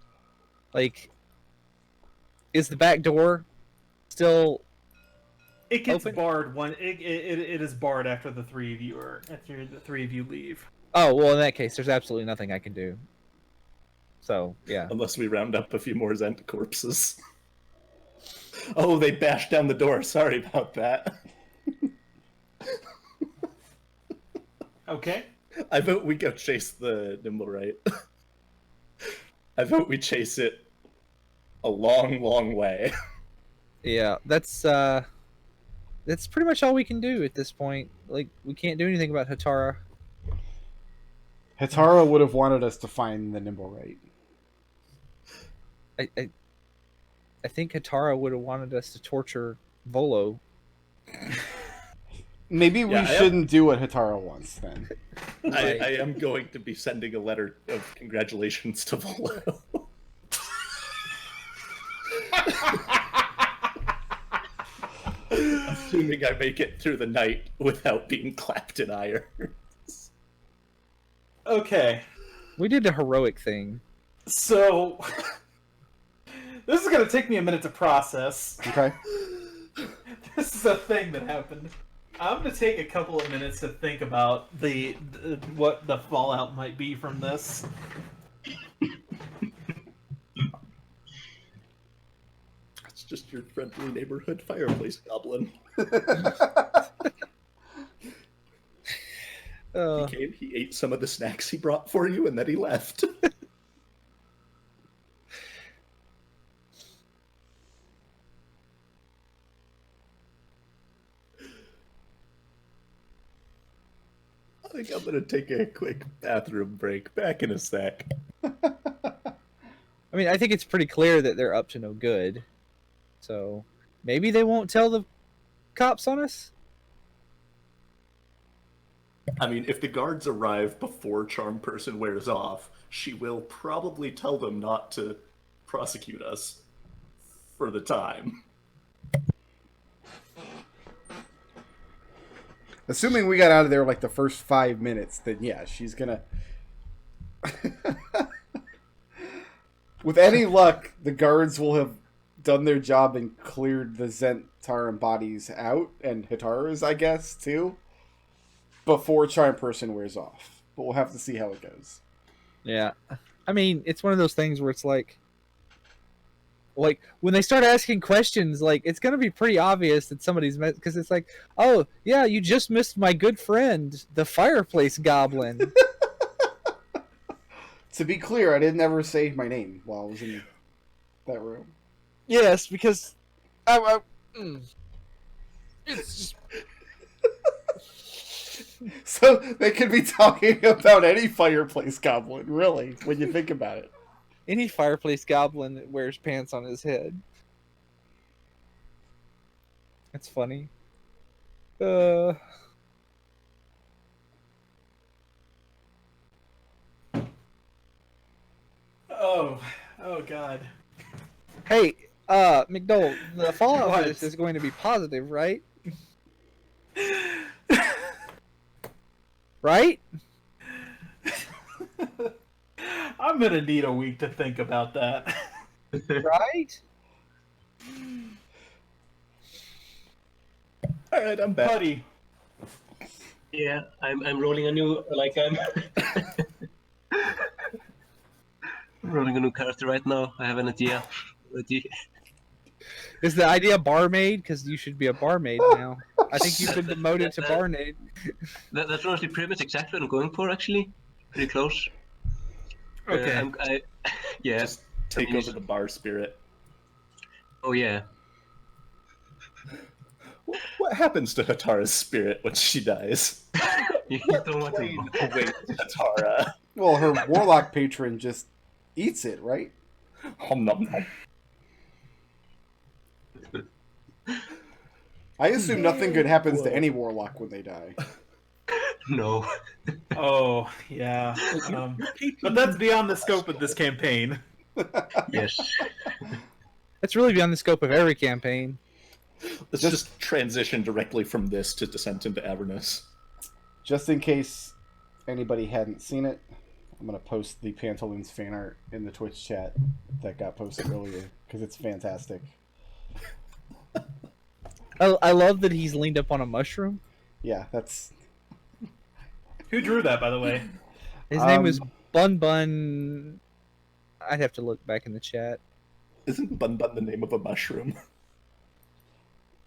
Like, is the back door still? It gets Open? barred one. It is barred after the three of you leave. Oh well, in that case, there's absolutely nothing I can do. So yeah. Unless we round up a few more Zent corpses. Oh, they bashed down the door. Sorry about that. Okay. I vote we go chase the nimble right. I vote we chase it a long, long way. Yeah, that's pretty much all we can do at this point. Like, we can't do anything about Hetara. Hetara would have wanted us to find the nimble right. I think Hetara would have wanted us to torture Volo. Maybe we Yeah, I shouldn't do what Hetara wants then. I am going to be sending a letter of congratulations to Volo. Assuming I make it through the night without being clapped in irons. Okay. We did a heroic thing. So This is gonna take me a minute to process. Okay. This is a thing that happened. I'm gonna take a couple of minutes to think about what the fallout might be from this. It's just your friendly neighborhood fireplace goblin. He came, he ate some of the snacks he brought for you, and then he left. I think I'm gonna take a quick bathroom break. Back in a sec. I mean, I think it's pretty clear that they're up to no good. So maybe they won't tell the cops on us? I mean, if the guards arrive before Charm Person wears off, she will probably tell them not to prosecute us for the time. Assuming we got out of there like the first 5 minutes, then yeah, she's gonna. With any luck, the guards will have done their job and cleared the Zentaran bodies out, and Hetara's, I guess, too, before Charm Person wears off. But we'll have to see how it goes. Yeah. I mean, it's one of those things where it's like when they start asking questions, like it's gonna be pretty obvious that somebody's met, because it's like, oh yeah, you just missed my good friend, the fireplace goblin. To be clear, I didn't ever say my name while I was in that room. Yes, because it's just... So they could be talking about any fireplace goblin, really, when you think about it. Any fireplace goblin that wears pants on his head. That's funny. Oh god. Hey, McDohl, the fallout for this is going to be positive, right? Right? I'm gonna need a week to think about that. Right? Alright, I'm back. Buddy. Yeah, I'm rolling a new I'm rolling a new character right now. I have an idea. Is the idea barmaid? Because you should be a barmaid now. I think you've been demoted to barmaid. That's honestly pretty much exactly what I'm going for, actually. Pretty close. Okay. Yeah. Just take over the bar spirit. Oh yeah. What happens to Hetara's spirit when she dies? You don't want to. Wait, Hetara. Well, her warlock patron just eats it, right? Nom nom nom. I assume nothing good happens to any warlock when they die. No. Oh, yeah. But that's beyond the scope of this campaign. Yes. That's really beyond the scope of every campaign. Let's just transition directly from this to Descent into Avernus. Just in case anybody hadn't seen it, I'm going to post the Pantaloons fan art in the Twitch chat that got posted earlier, because it's fantastic. I love that he's leaned up on a mushroom. Yeah, that's... Who drew that, by the way? His name was Bun Bun. I'd have to look back in the chat. Isn't Bun Bun the name of a mushroom?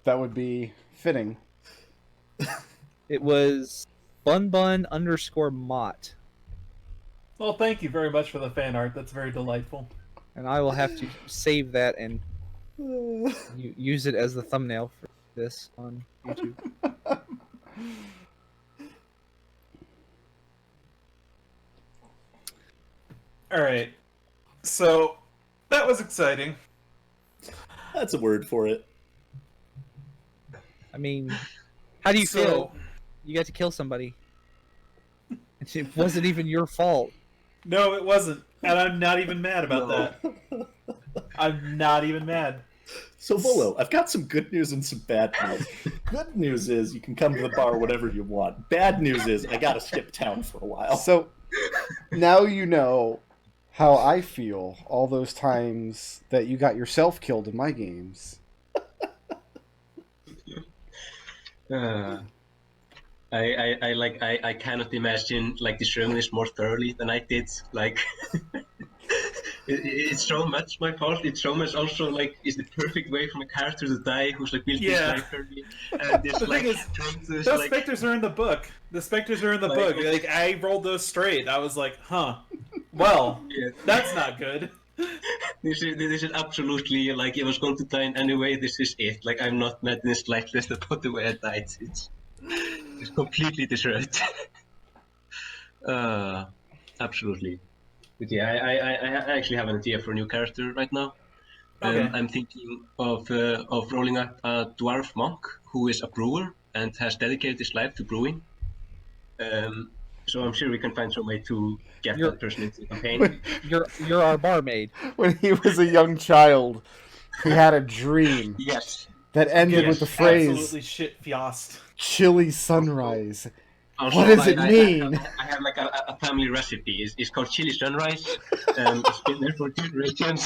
That would be fitting. It was Bun Bun _ Mott. Well, thank you very much for the fan art. That's very delightful. And I will have to save that and use it as the thumbnail for this on YouTube. Alright. So, that was exciting. That's a word for it. I mean, how do you feel? You got to kill somebody. It wasn't even your fault. No, it wasn't. And I'm not even mad about that. I'm not even mad. So, Volo, I've got some good news and some bad news. Good news is you can come to the bar whenever you want. Bad news is I gotta skip town for a while. So, now you know how I feel all those times that you got yourself killed in my games. I cannot imagine like destroying this more thoroughly than I did. Like, it's so much my fault. It's so much also like it's the perfect way for a character to die who's like built this library and this The like thing is, trying to those like specters are in the book. The specters are in the Like- book. Like I rolled those straight. I was like, huh. Well, yeah. that's not good. This is absolutely like I was going to die in any way. This is it. Like I'm not mad in the slightest about the way I died. It's completely deserved. Absolutely. But yeah, I actually have an idea for a new character right now. Okay. I'm thinking of rolling up a dwarf monk who is a brewer and has dedicated his life to brewing. So I'm sure we can find some way to get that person into the campaign. You're our barmaid. When he was a young child, he had a dream Yes. that ended Yes, with the phrase absolutely shit fiost. "chilly sunrise." Also, What does it mean? I have like a family recipe. It's called chili sunrise. It's been there for generations.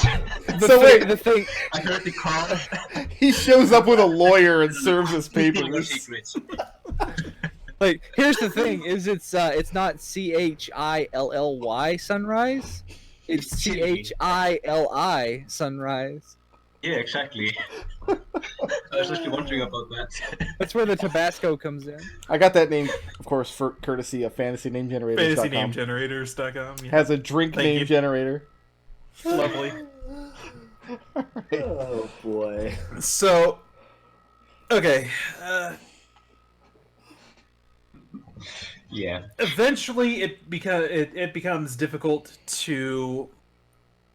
So wait, The thing, I heard the call. he shows up with a lawyer and serves us No papers. secrets. like, here's the thing: is it's not CHILLY sunrise, it's CHILI sunrise. Yeah, exactly. I was actually wondering about that. That's where the Tabasco comes in. I got that name, of course, for courtesy of FantasyNameGenerators.com. FantasyNameGenerators.com. Yeah. Has a drink Thank name you. generator. Lovely. Alright. Oh boy. So, okay. Yeah. Eventually, it becomes difficult to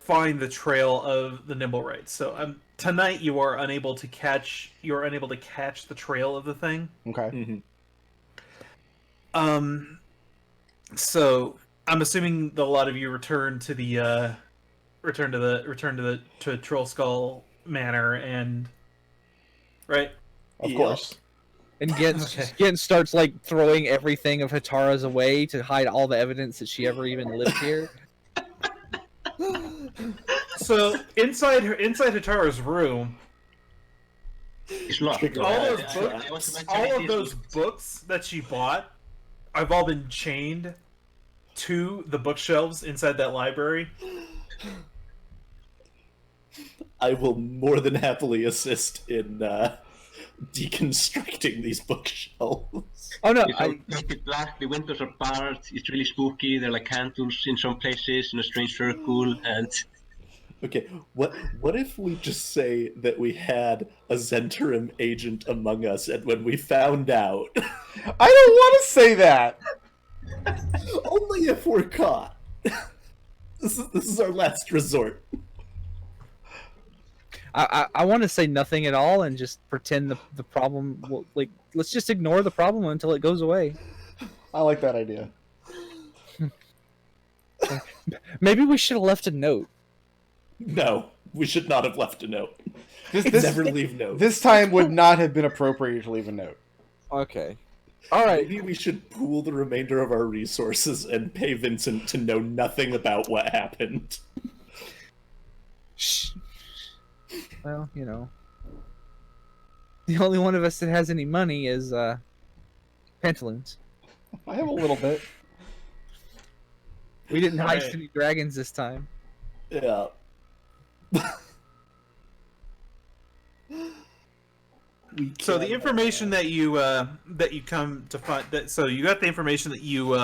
find the trail of the Nimblewright. So tonight you are unable to catch the trail of the thing. Okay. So I'm assuming that a lot of you return to Troll Skull Manor and right. Of Yeah. course. And Gent starts like throwing everything of Hetara's away to hide all the evidence that she ever even lived here. So inside Hetara's room, It's locked. all of those books that she bought, have all been chained to the bookshelves inside that library. I will more than happily assist in deconstructing these bookshelves. Oh no! It's all painted black, the windows are barred, it's really spooky, there are like candles in some places in a strange circle, and Okay, what if we just say that we had a Zentarim agent among us, and when we found out, I don't want to say that. only if we're caught. This is our last resort. I want to say nothing at all and just pretend the problem will, like, let's just ignore the problem until it goes away. I like that idea. Maybe we should have left a note. No, we should not have left a note. This Never leave notes. this time would not have been appropriate to leave a note. Okay. All right. Maybe we should pool the remainder of our resources and pay Vincent to know nothing about what happened. Shh. Well, you know, the only one of us that has any money is Pantaloons. I have a little bit. We didn't heist Right. any dragons this time. Yeah. So the information that you come to find that so you got the information that you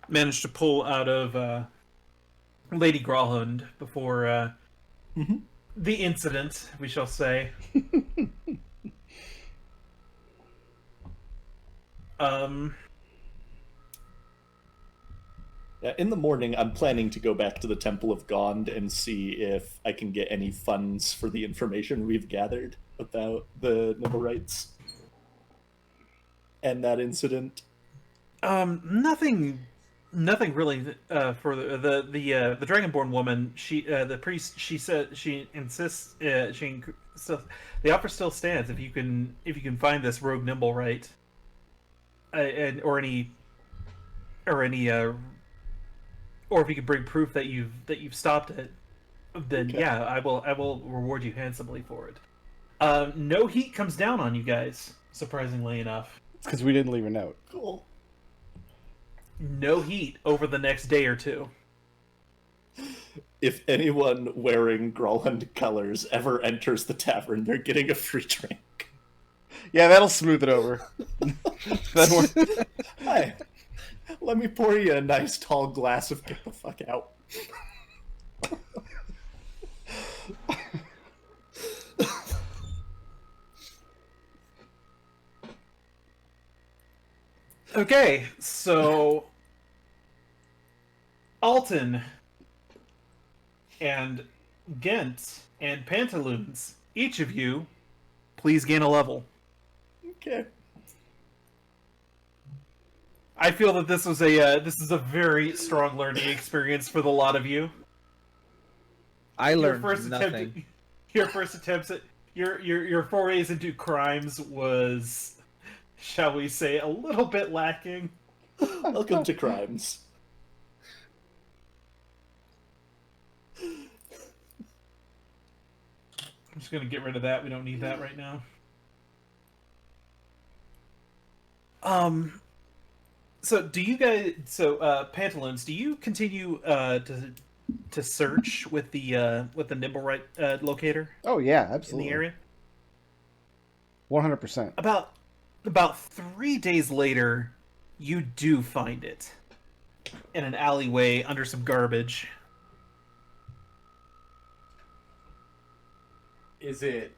managed to pull out of Lady Gralhund before the incident, we shall say. Yeah, in the morning, I'm planning to go back to the Temple of Gond and see if I can get any funds for the information we've gathered about the Nimblewrights and that incident. Nothing really for the Dragonborn woman. The priest. She said she insists. So the offer still stands if you can find this rogue Nimblewright, or any or if you can bring proof that you've stopped it, then Okay. yeah, I will reward you handsomely for it. No heat comes down on you guys, surprisingly enough. It's because we didn't leave a note. Cool. No heat over the next day or two. If anyone wearing Grolland colors ever enters the tavern, they're getting a free drink. Yeah, that'll smooth it over. Hi. Let me pour you a nice tall glass of get the fuck out. Okay, so Alton and Gent and Pantaloons, each of you, please gain a level. Okay. I feel that this is a very strong learning experience for the lot of you. I learned Attempt, nothing. your first attempts at your forays into crimes was, shall we say, a little bit lacking. Welcome to Crimes. I'm just gonna get rid of that. We don't need that right now. So do you guys? So Pantaloons, do you continue to search with the Nimblewright locator Oh yeah, in absolutely. the area? 100%. About 3 days later, you do find it in an alleyway under some garbage. Is it?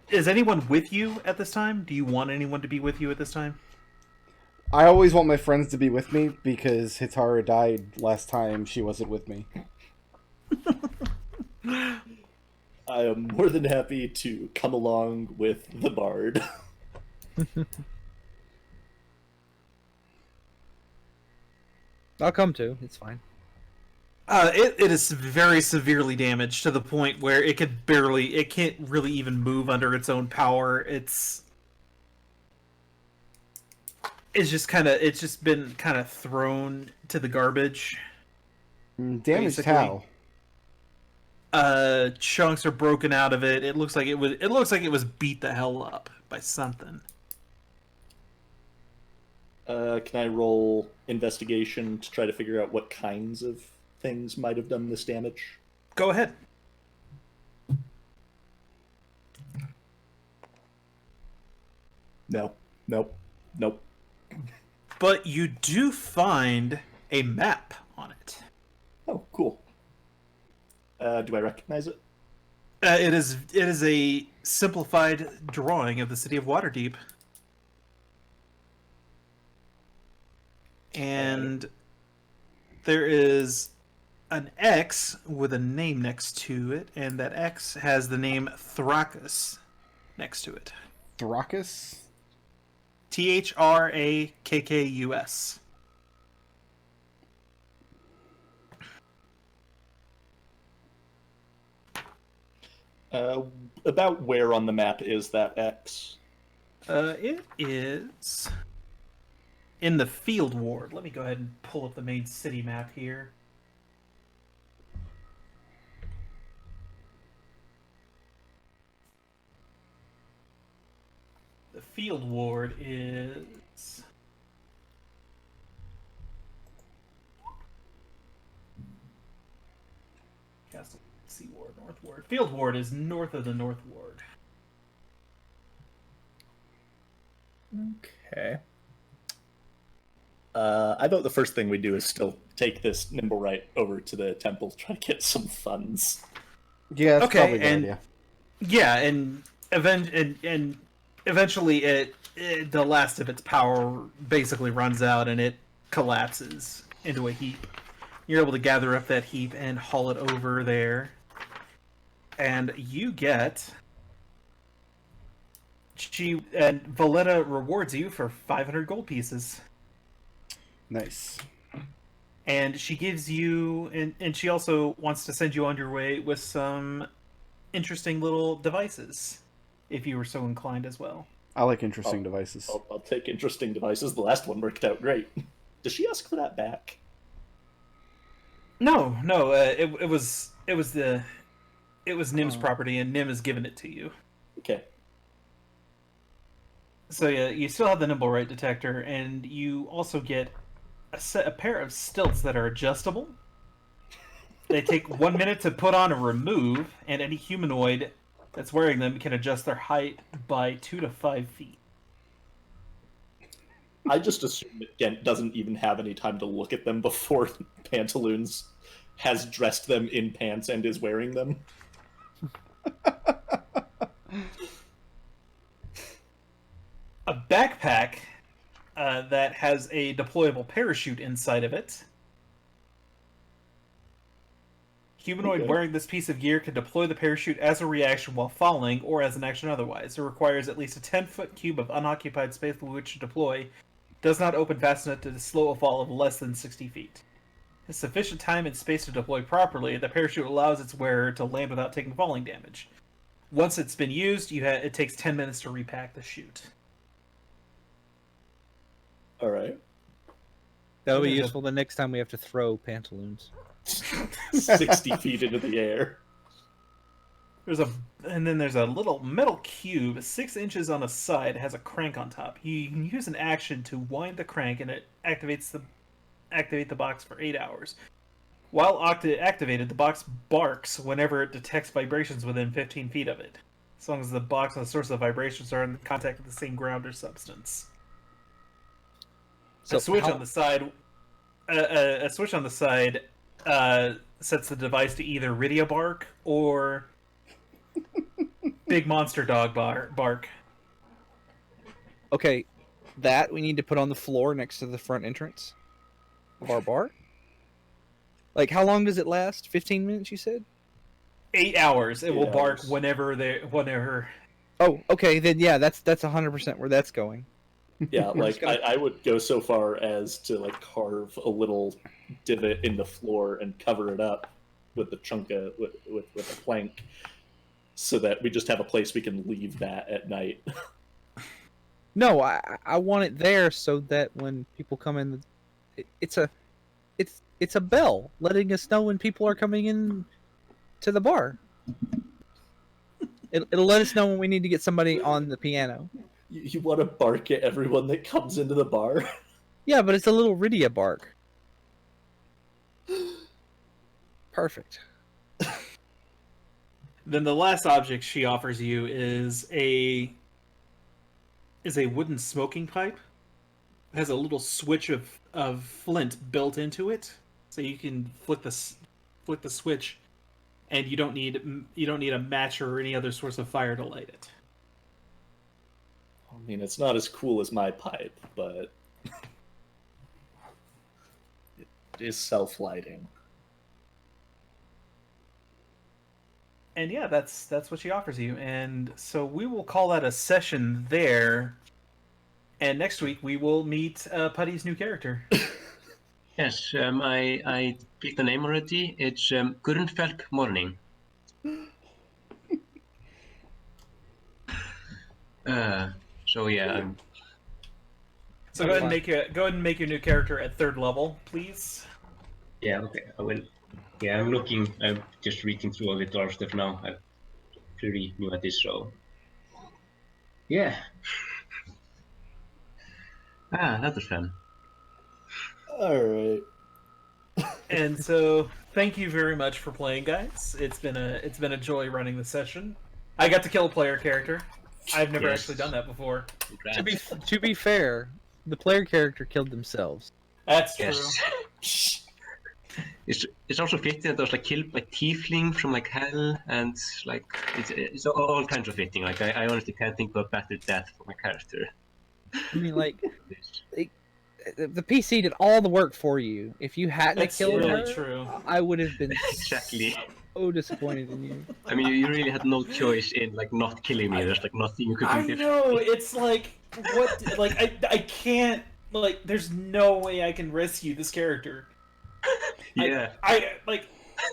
Is anyone with you at this time? Do you want anyone to be with you at this time? I always want my friends to be with me because Hetara died last time she wasn't with me. I am more than happy to come along with the bard. I'll come too. It's fine. It is very severely damaged to the point where it can't really even move under its own power. It's just been kind of thrown to the garbage. Damaged Basically. how? Chunks are broken out of it. It looks like it was beat the hell up by something. Can I roll investigation to try to figure out what kinds of things might have done this damage? Go ahead. No. Nope. Nope. But you do find a map on it. Oh, cool. Do I recognize it? It is a simplified drawing of the city of Waterdeep. And there is an X with a name next to it, and that X has the name Thrakus next to it. Thrakus? Thrakkus. About where on the map is that X? It is in the field ward. Let me go ahead and pull up the main city map here. The field ward is Castle Sea Ward, North Ward. Field Ward is north of the North Ward. Okay. I thought the first thing we do is still take this Nimblewright over to the temple, try to get some funds. Yeah, that's Okay, probably a good and- idea. Yeah, and eventually the last of its power basically runs out and it collapses into a heap. You're able to gather up that heap and haul it over there. And you get... Valletta rewards you for 500 gold pieces. Nice. And she gives you... And she also wants to send you on your way with some interesting little devices, if you were so inclined as well. I like interesting devices. I'll take interesting devices. The last one worked out great. Does she ask for that back? No, it was Nim's property, and Nim has given it to you. Okay. So yeah, you still have the nimble right detector, and you also get a pair of stilts that are adjustable. They take 1 minute to put on or remove, and any humanoid that's wearing them can adjust their height by 2 to 5 feet. I just assume that Gent doesn't even have any time to look at them before Pantaloons has dressed them in pants and is wearing them. A backpack that has a deployable parachute inside of it. Humanoid Okay. wearing this piece of gear can deploy the parachute as a reaction while falling, or as an action otherwise. It requires at least a 10-foot cube of unoccupied space with which to deploy. Does not open fast enough to slow a fall of less than 60 feet. Has sufficient time and space to deploy properly. The parachute allows its wearer to land without taking falling damage. Once it's been used, it takes 10 minutes to repack the chute. All right. That'll be There's a- useful the next time we have to throw pantaloons. 60 feet into the air. And then there's a little metal cube, 6 inches on a side, has a crank on top. You can use an action to wind the crank, and it activate the box for 8 hours. While activated, the box barks whenever it detects vibrations within 15 feet of it, as long as the box and the source of vibrations are in contact with the same ground or substance. So A switch how- on the side. A switch on the side sets the device to either Rydia bark or big monster dog bark. Okay, that we need to put on the floor next to the front entrance of our bar. Like, how long does it last? 15 minutes, you said? 8 hours. It will 8 bark hours. whenever. Oh, okay, then yeah, that's 100% where that's going. Yeah, We're just like gonna- I would go so far as to like carve a little divot in the floor and cover it up with the chunk of with a plank, so that we just have a place we can leave that at night. No, I want it there so that when people come in, it's a bell letting us know when people are coming in to the bar. It'll let us know when we need to get somebody on the piano. You want to bark at everyone that comes into the bar? Yeah, but it's a little Rydia bark. Perfect. Then the last object she offers you is a wooden smoking pipe. It has a little switch of flint built into it, so you can flick the switch, and you don't need a match or any other source of fire to light it. I mean, it's not as cool as my pipe, but it is self-lighting. And yeah, that's what she offers you. And so we will call that a session there. And next week we will meet Putty's new character. Yes, I picked the name already. It's Gurnfelk Morning. So yeah, So go ahead and make your new character at 3rd level, please. yeah, okay, I will. Yeah, I'm just reading through all the Drow stuff now. I'm pretty new at this, so yeah. That was fun. All right. And so thank you very much for playing, guys. It's been a joy running the session. I got to kill a player character. I've never Yes. actually done that before. Congrats. To be fair, the player character killed themselves. That's true. Yes. It's also fitting that I was like killed by tiefling from like hell, and like it's all kinds of fitting. Like I honestly can't think of a better death for my character. I mean, like, the PC did all the work for you. If you hadn't That's killed really her, true. I would have been Exactly. so disappointed in you. I mean, you really had no choice in like not killing me. There's like nothing you could I do. know, it's like what like I can't, like, there's no way I can rescue this character. Yeah.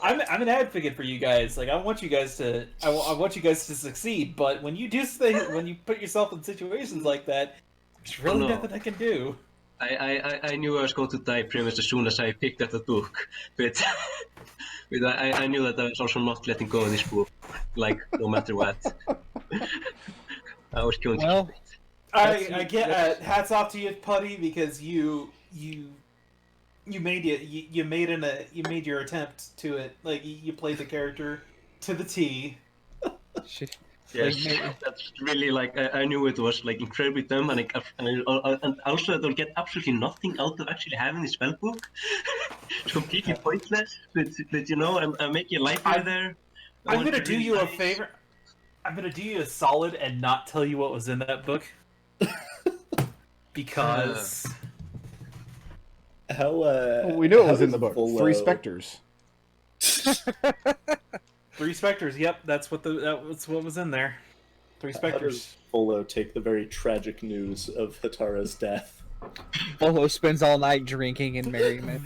I'm an advocate for you guys. Like, I want you guys to succeed, but when you do when you put yourself in situations like that, there's really No. nothing I can do. I knew I was going to die pretty much as soon as I picked up the book, but I knew that I was also not letting go of this book, like no matter what. I was going to. Well, I get hats off to you, Putti, because you made your attempt to it. Like you played the character to the T. shit. Yes, that's really like I knew it was like incredibly dumb, and also that I'll get absolutely nothing out of actually having the spell book. It's completely pointless. But you know, I'm making a life out there. I'm gonna do you a favor. I'm gonna do you a solid and not tell you what was in that book. Because How Well, we knew it how was in does the book. Volo- 3 specters. 3 specters. Yep, that's what was in there. 3 How specters. does Volo take the very tragic news of Hetara's death? Bolo spends all night drinking and merriment.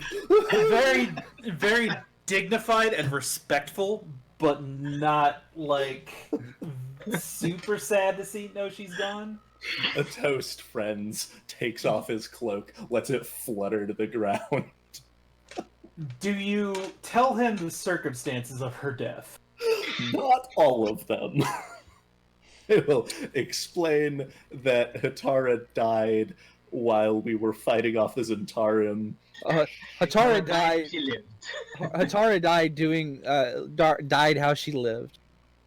Very, very dignified and respectful, but not like super sad to know she's gone. A toast, friends, takes off his cloak, lets it flutter to the ground. Do you tell him the circumstances of her death? Not all of them. It will explain that Hetara died while we were fighting off the Zentarum. Hetara died. She lived. Hetara died doing. Died how she lived,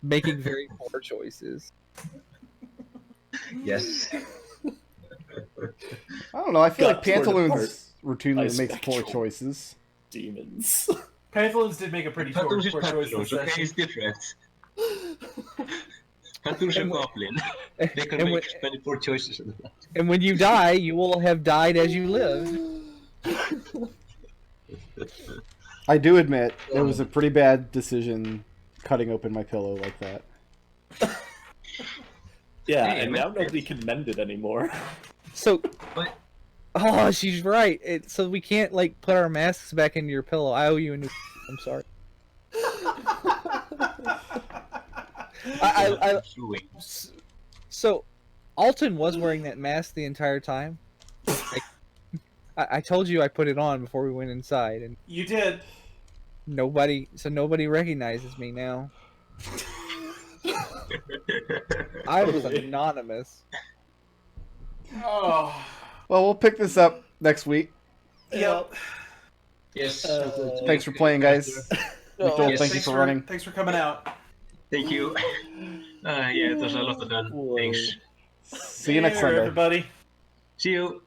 making very poor choices. Yes. I don't know. I feel like Got torn apart Pantaloons routinely by makes poor spectral choices. Demons. Pantaloons did make a pretty poor Pantaloons is choice this Pantaloons, okay? session. It's different. Pantaloons are Goblin. They can and make when- many poor choices. And when you die, you will have died as you lived. I do admit it was a pretty bad decision cutting open my pillow like that. Yeah, Hey, and man. now nobody can mend it anymore. So, But oh, she's right. So we can't like put our masks back into your pillow. I owe you a new. I'm sorry. I So, Alton was wearing that mask the entire time. I told you I put it on before we went inside, and You did. nobody recognizes me now. I was anonymous. Oh. Well, we'll pick this up next week. Yep. yes. Thanks for playing, guys. McDohl, Yes, thank you for running. Thanks for coming out. Thank you. Yeah, it was a lot of fun. Thanks. See you next Later, Sunday. everybody. See you.